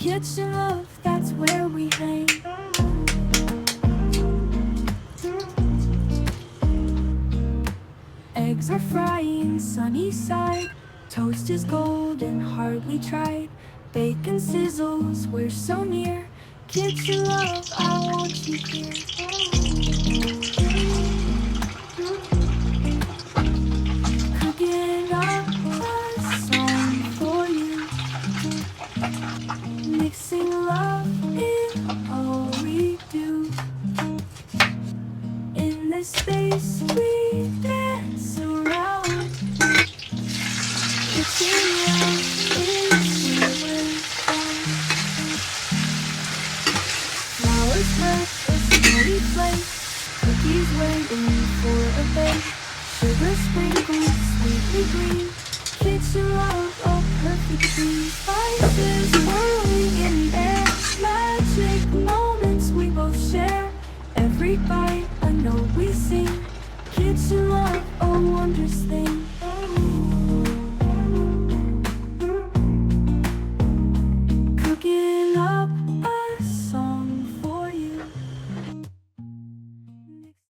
Kitchen love, that's where we hang. Eggs are frying sunny side. Toast is golden, hardly tried. Bacon sizzles, we're so near. Kitchen love, I want you here. Cooking up a song for you. Mixing love in all we do. In this space we dance around. Kitchen love is where we're from. Flowers fresh, a snowy flake. Cookies waiting for a bake. Sugar sprinkled, sweetly green. Kitchen love, a perfect tea. Spices whirling in the air. Magic moment.